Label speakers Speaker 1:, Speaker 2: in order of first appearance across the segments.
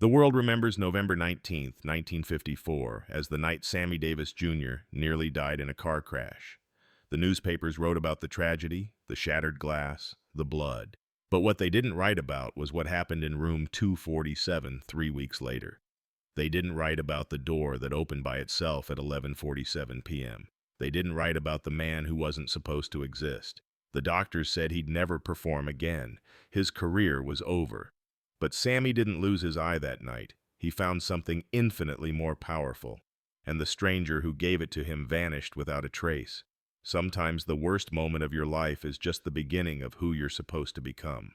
Speaker 1: The world remembers November 19th, 1954, as the night Sammy Davis Jr. nearly died in a car crash. The newspapers wrote about the tragedy, the shattered glass, the blood. But what they didn't write about was what happened in room 247 3 weeks later. They didn't write about the door that opened by itself at 11:47 p.m. They didn't write about the man who wasn't supposed to exist. The doctors said he'd never perform again. His career was over. But Sammy didn't lose his eye that night. He found something infinitely more powerful, and the stranger who gave it to him vanished without a trace. Sometimes the worst moment of your life is just the beginning of who you're supposed to become.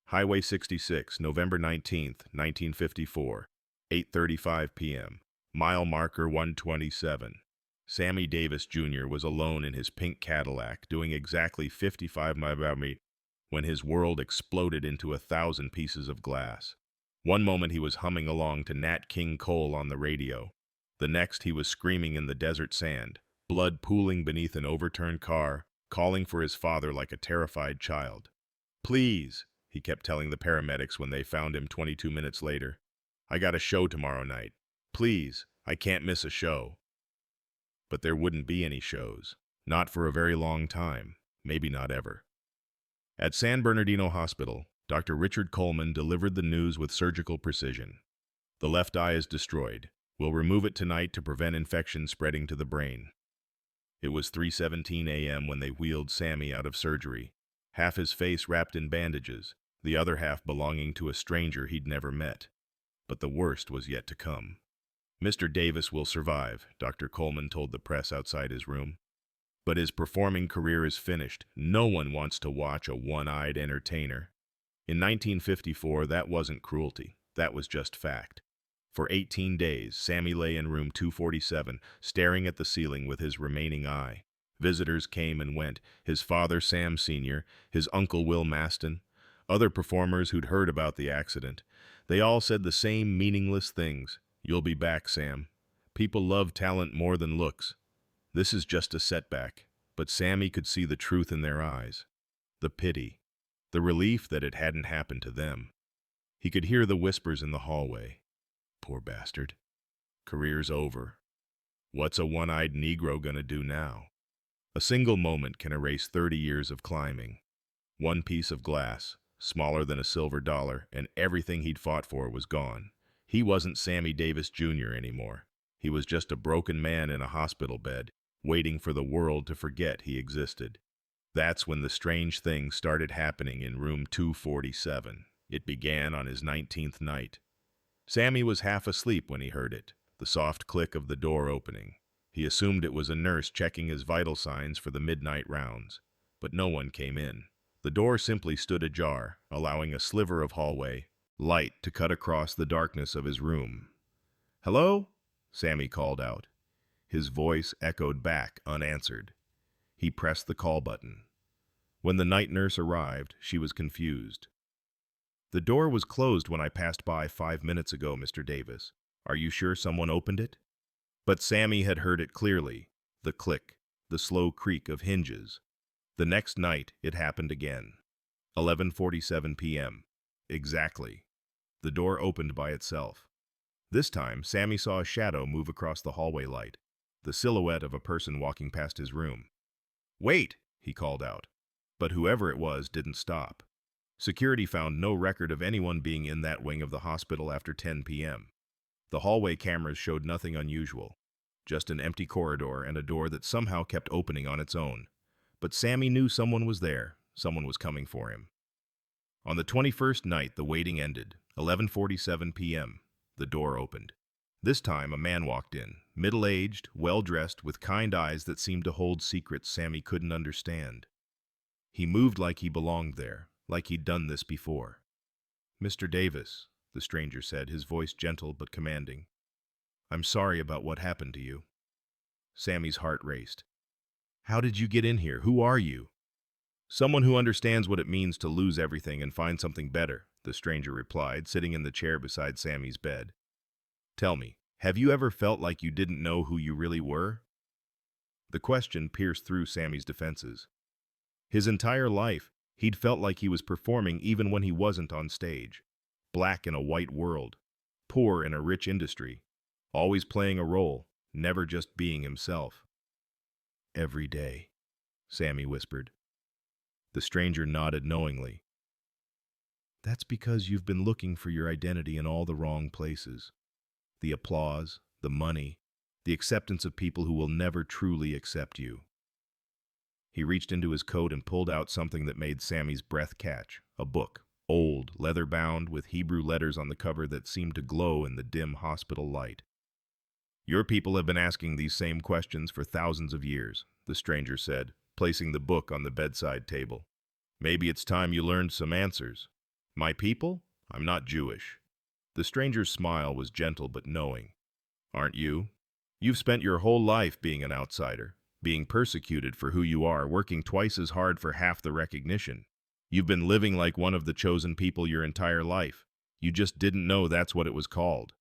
Speaker 1: Highway 66, November 19th, 1954, 8:35 p.m. Mile marker 127. Sammy Davis Jr. was alone in his pink Cadillac, doing exactly 55 miles when his world exploded into 1,000 pieces of glass. One moment he was humming along to Nat King Cole on the radio. The next he was screaming in the desert sand, blood pooling beneath an overturned car, calling for his father like a terrified child. "Please," he kept telling the paramedics when they found him 22 minutes later. "I got a show tomorrow night. Please, I can't miss a show." But there wouldn't be any shows. Not for a very long time. Maybe not ever. At San Bernardino Hospital, Dr. Richard Coleman delivered the news with surgical precision. "The left eye is destroyed. We'll remove it tonight to prevent infection spreading to the brain." It was 3:17 a.m. when they wheeled Sammy out of surgery, half his face wrapped in bandages, the other half belonging to a stranger he'd never met. But the worst was yet to come. "Mr. Davis will survive," Dr. Coleman told the press outside his room. "But his performing career is finished. No one wants to watch a one-eyed entertainer." In 1954, that wasn't cruelty. That was just fact. For 18 days, Sammy lay in room 247, staring at the ceiling with his remaining eye. Visitors came and went. His father, Sam Sr., his uncle, Will Maston, other performers who'd heard about the accident. They all said the same meaningless things. "You'll be back, Sam. People love talent more than looks. This is just a setback." But Sammy could see the truth in their eyes. The pity. The relief that it hadn't happened to them. He could hear the whispers in the hallway. "Poor bastard. Career's over. What's a one-eyed Negro gonna do now?" A single moment can erase 30 years of climbing. One piece of glass, smaller than a silver dollar, and everything he'd fought for was gone. He wasn't Sammy Davis Jr. anymore. He was just a broken man in a hospital bed, waiting for the world to forget he existed. That's when the strange thing started happening in room 247. It began on his 19th night. Sammy was half asleep when he heard it, the soft click of the door opening. He assumed it was a nurse checking his vital signs for the midnight rounds. But no one came in. The door simply stood ajar, allowing a sliver of hallway light to cut across the darkness of his room. "Hello?" Sammy called out. His voice echoed back, unanswered. He pressed the call button. When the night nurse arrived, she was confused. "The door was closed when I passed by 5 minutes ago, Mr. Davis. Are you sure someone opened it?" But Sammy had heard it clearly. The click, the slow creak of hinges. The next night, it happened again. 11:47 p.m. Exactly. The door opened by itself. This time, Sammy saw a shadow move across the hallway light, the silhouette of a person walking past his room. "Wait!" he called out. But whoever it was didn't stop. Security found no record of anyone being in that wing of the hospital after 10 p.m. The hallway cameras showed nothing unusual, just an empty corridor and a door that somehow kept opening on its own. But Sammy knew someone was there. Someone was coming for him. On the 21st night, the waiting ended. 11:47 p.m. The door opened. This time, a man walked in, middle-aged, well-dressed, with kind eyes that seemed to hold secrets Sammy couldn't understand. He moved like he belonged there, like he'd done this before. "Mr. Davis," the stranger said, his voice gentle but commanding. "I'm sorry about what happened to you." Sammy's heart raced. "How did you get in here? Who are you?" "Someone who understands what it means to lose everything and find something better," the stranger replied, sitting in the chair beside Sammy's bed. "Tell me, have you ever felt like you didn't know who you really were?" The question pierced through Sammy's defenses. His entire life, he'd felt like he was performing even when he wasn't on stage. black in a white world, poor in a rich industry, always playing a role, never just being himself. Every day, Sammy whispered. The stranger nodded knowingly. That's because you've been looking for your identity in all the wrong places. The applause, the money, the acceptance of people who will never truly accept you. He reached into his coat and pulled out something that made Sammy's breath catch. A book, old, leather-bound, with Hebrew letters on the cover that seemed to glow in the dim hospital light. Your people have been asking these same questions for thousands of years, the stranger said, placing the book on the bedside table. Maybe it's time you learned some answers. My people? I'm not Jewish. The stranger's smile was gentle but knowing. Aren't you? You've spent your whole life being an outsider, being persecuted for who you are, working twice as hard for half the recognition. You've been living like one of the chosen people your entire life. You just didn't know that's what it was called.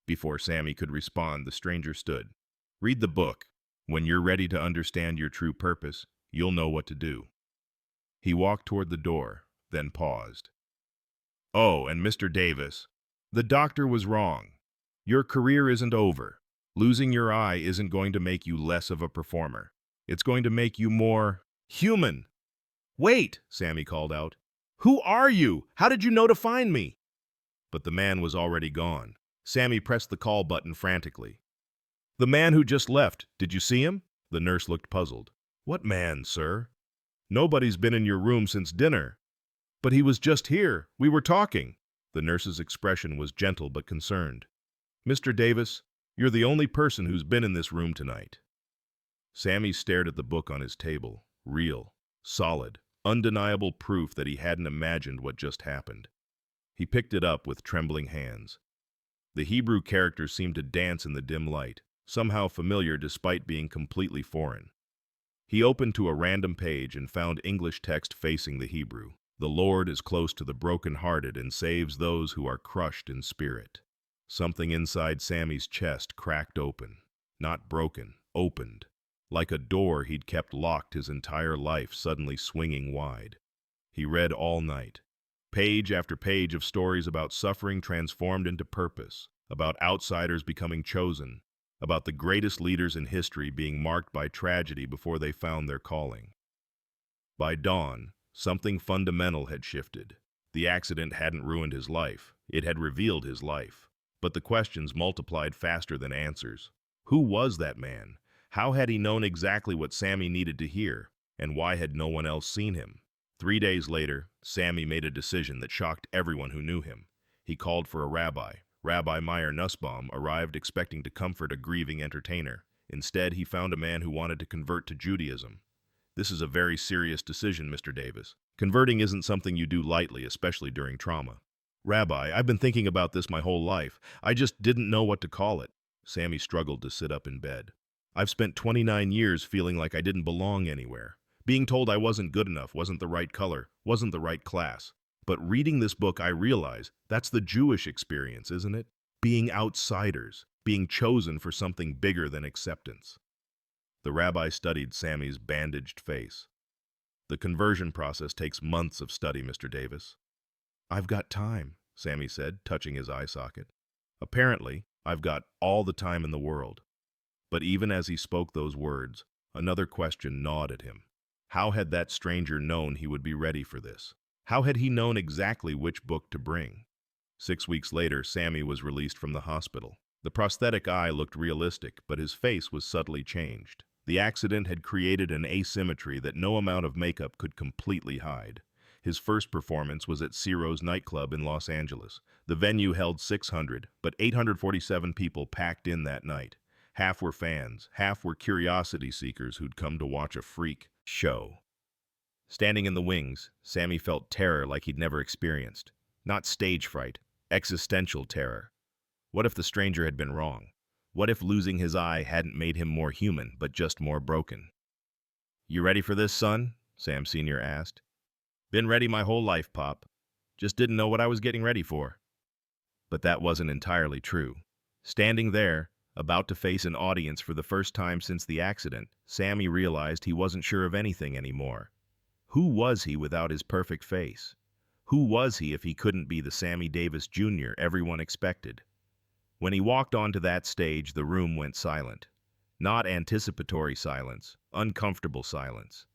Speaker 1: Before Sammy could respond, the stranger stood. Read the book. When you're ready to understand your true purpose, you'll know what to do. He walked toward the door, then paused. Oh, and Mr. Davis, the doctor was wrong. Your career isn't over. Losing your eye isn't going to make you less of a performer. It's going to make you more human. Wait, Sammy called out. Who are you? How did you know to find me? But the man was already gone. Sammy pressed the call button frantically. The man who just left, did you see him? The nurse looked puzzled. What man, sir? Nobody's been in your room since dinner. But he was just here. We were talking. The nurse's expression was gentle but concerned. Mr. Davis, you're the only person who's been in this room tonight. Sammy stared at the book on his table. Real, solid, undeniable proof that he hadn't imagined what just happened. He picked it up with trembling hands. The Hebrew characters seemed to dance in the dim light, somehow familiar despite being completely foreign. He opened to a random page and found English text facing the Hebrew. The Lord is close to the brokenhearted and saves those who are crushed in spirit. Something inside Sammy's chest cracked open. Not broken, opened. Like a door he'd kept locked his entire life suddenly swinging wide. He read all night. Page after page of stories about suffering transformed into purpose, about outsiders becoming chosen, about the greatest leaders in history being marked by tragedy before they found their calling. By dawn, something fundamental had shifted. The accident hadn't ruined his life. It had revealed his life. But the questions multiplied faster than answers. Who was that man? How had he known exactly what Sammy needed to hear? And why had no one else seen him? 3 days later, Sammy made a decision that shocked everyone who knew him. He called for a rabbi. Rabbi Meyer Nussbaum arrived expecting to comfort a grieving entertainer. Instead, he found a man who wanted to convert to Judaism. This is a very serious decision, Mr. Davis. Converting isn't something you do lightly, especially during trauma. Rabbi, I've been thinking about this my whole life. I just didn't know what to call it. Sammy struggled to sit up in bed. I've spent 29 years feeling like I didn't belong anywhere. Being told I wasn't good enough, wasn't the right color, wasn't the right class. But reading this book, I realize that's the Jewish experience, isn't it? Being outsiders, being chosen for something bigger than acceptance. The rabbi studied Sammy's bandaged face. The conversion process takes months of study, Mr. Davis. I've got time, Sammy said, touching his eye socket. Apparently, I've got all the time in the world. But even as he spoke those words, another question gnawed at him. How had that stranger known he would be ready for this? How had he known exactly which book to bring? 6 weeks later, Sammy was released from the hospital. The prosthetic eye looked realistic, but his face was subtly changed. The accident had created an asymmetry that no amount of makeup could completely hide. His first performance was at Ciro's nightclub in Los Angeles. The venue held 600, but 847 people packed in that night. Half were fans, half were curiosity seekers who'd come to watch a freak show. Standing in the wings, Sammy felt terror like he'd never experienced. Not stage fright, existential terror. What if the stranger had been wrong? What if losing his eye hadn't made him more human, but just more broken? You ready for this, son? Sam Sr. asked. Been ready my whole life, Pop. Just didn't know what I was getting ready for. But that wasn't entirely true. Standing there, about to face an audience for the first time since the accident, Sammy realized he wasn't sure of anything anymore. Who was he without his perfect face? Who was he if he couldn't be the Sammy Davis Jr. everyone expected? When he walked onto that stage, the room went silent. Not anticipatory silence, uncomfortable silence.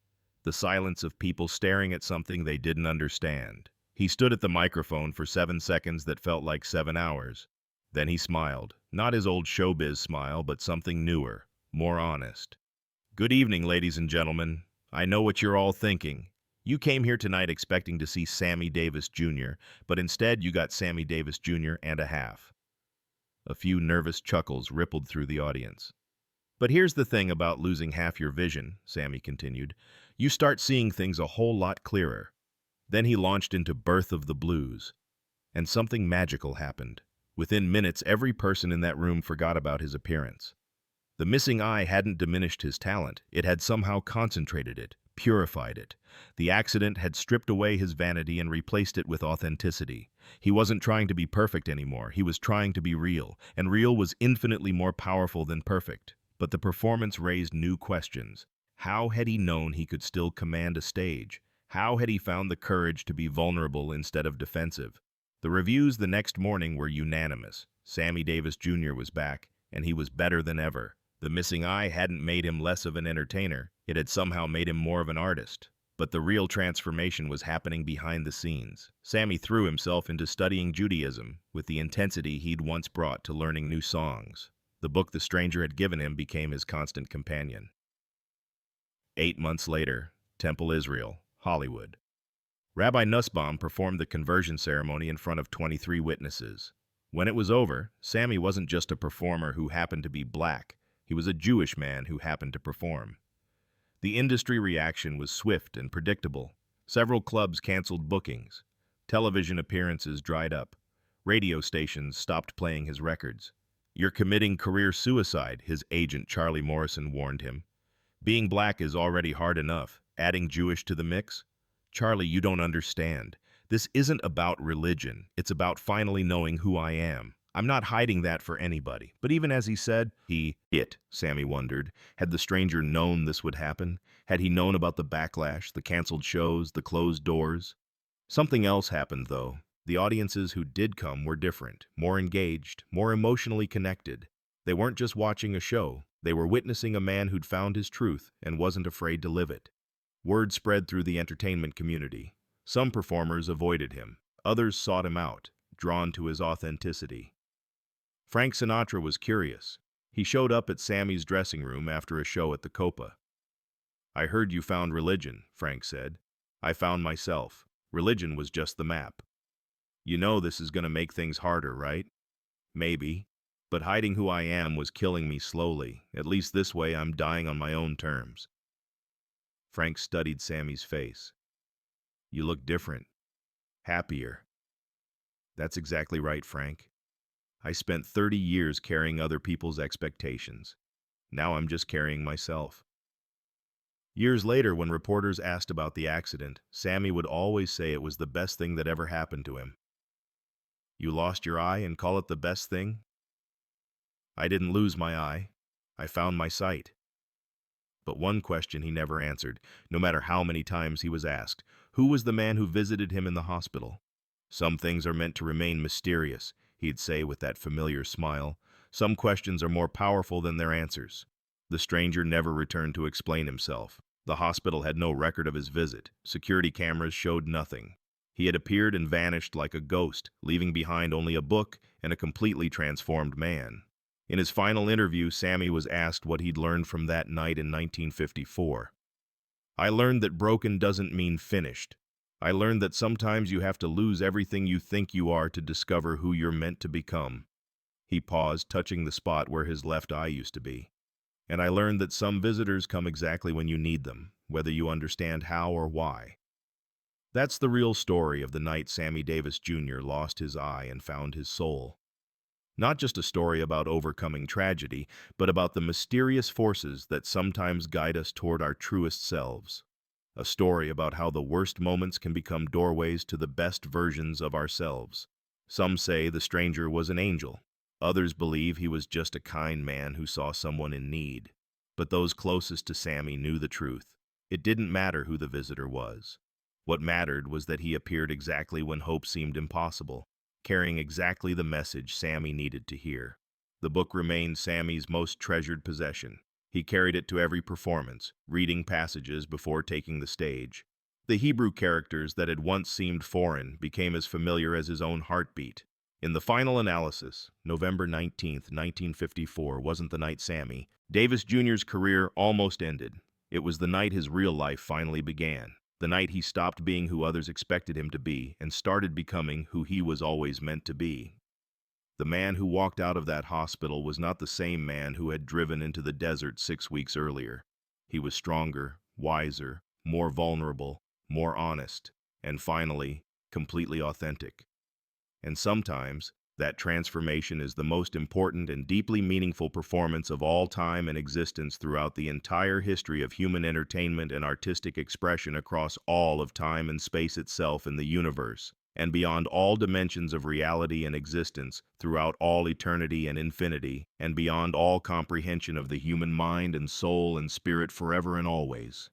Speaker 1: The silence of people staring at something they didn't understand. He stood at the microphone for 7 seconds that felt like 7 hours. Then he smiled. Not his old showbiz smile, but something newer, more honest. Good evening, ladies and gentlemen. I know what you're all thinking. You came here tonight expecting to see Sammy Davis Jr., but instead you got Sammy Davis Jr. and a half. A few nervous chuckles rippled through the audience. But here's the thing about losing half your vision, Sammy continued. You start seeing things a whole lot clearer. Then he launched into Birth of the Blues. And something magical happened. Within minutes, every person in that room forgot about his appearance. The missing eye hadn't diminished his talent. It had somehow concentrated it, purified it. The accident had stripped away his vanity and replaced it with authenticity. He wasn't trying to be perfect anymore. He was trying to be real, and real was infinitely more powerful than perfect. But the performance raised new questions. How had he known he could still command a stage? How had he found the courage to be vulnerable instead of defensive? The reviews the next morning were unanimous. Sammy Davis Jr. was back, and he was better than ever. The missing eye hadn't made him less of an entertainer. It had somehow made him more of an artist. But the real transformation was happening behind the scenes. Sammy threw himself into studying Judaism with the intensity he'd once brought to learning new songs. The book the stranger had given him became his constant companion. 8 months later, Temple, Israel, Hollywood. Rabbi Nussbaum performed the conversion ceremony in front of 23 witnesses. When it was over, Sammy wasn't just a performer who happened to be black. He was a Jewish man who happened to perform. The industry reaction was swift and predictable. Several clubs canceled bookings. Television appearances dried up. Radio stations stopped playing his records. "You're committing career suicide," his agent Charlie Morrison warned him. "Being black is already hard enough. Adding Jewish to the mix? Charlie, you don't understand. This isn't about religion. It's about finally knowing who I am. I'm not hiding that for anybody." But even as he said, Sammy wondered, had the stranger known this would happen? Had he known about the backlash, the canceled shows, the closed doors? Something else happened, though. The audiences who did come were different, more engaged, more emotionally connected. They weren't just watching a show. They were witnessing a man who'd found his truth and wasn't afraid to live it. Word spread through the entertainment community. Some performers avoided him. Others sought him out, drawn to his authenticity. Frank Sinatra was curious. He showed up at Sammy's dressing room after a show at the Copa. "I heard you found religion," Frank said. "I found myself. Religion was just the map. You know this is going to make things harder, right? Maybe. But hiding who I am was killing me slowly. At least this way I'm dying on my own terms." Frank studied Sammy's face. "You look different. Happier." "That's exactly right, Frank. I spent 30 years carrying other people's expectations. Now I'm just carrying myself." Years later, when reporters asked about the accident, Sammy would always say it was the best thing that ever happened to him. "You lost your eye and call it the best thing?" "I didn't lose my eye. I found my sight." But one question he never answered, no matter how many times he was asked. Who was the man who visited him in the hospital? "Some things are meant to remain mysterious," he'd say with that familiar smile. "Some questions are more powerful than their answers." The stranger never returned to explain himself. The hospital had no record of his visit. Security cameras showed nothing. He had appeared and vanished like a ghost, leaving behind only a book and a completely transformed man. In his final interview, Sammy was asked what he'd learned from that night in 1954. "I learned that broken doesn't mean finished. I learned that sometimes you have to lose everything you think you are to discover who you're meant to become." He paused, touching the spot where his left eye used to be. "And I learned that some visitors come exactly when you need them, whether you understand how or why." That's the real story of the night Sammy Davis Jr. lost his eye and found his soul. Not just a story about overcoming tragedy, but about the mysterious forces that sometimes guide us toward our truest selves. A story about how the worst moments can become doorways to the best versions of ourselves. Some say the stranger was an angel. Others believe he was just a kind man who saw someone in need. But those closest to Sammy knew the truth. It didn't matter who the visitor was. What mattered was that he appeared exactly when hope seemed impossible, carrying exactly the message Sammy needed to hear. The book remained Sammy's most treasured possession. He carried it to every performance, reading passages before taking the stage. The Hebrew characters that had once seemed foreign became as familiar as his own heartbeat. In the final analysis, November 19th, 1954 wasn't the night Sammy Davis Jr.'s career almost ended. It was the night his real life finally began. The night he stopped being who others expected him to be and started becoming who he was always meant to be. The man who walked out of that hospital was not the same man who had driven into the desert 6 weeks earlier. He was stronger, wiser, more vulnerable, more honest, and finally, completely authentic. And sometimes, that transformation is the most important and deeply meaningful performance of all time and existence throughout the entire history of human entertainment and artistic expression across all of time and space itself in the universe, and beyond all dimensions of reality and existence, throughout all eternity and infinity, and beyond all comprehension of the human mind and soul and spirit forever and always.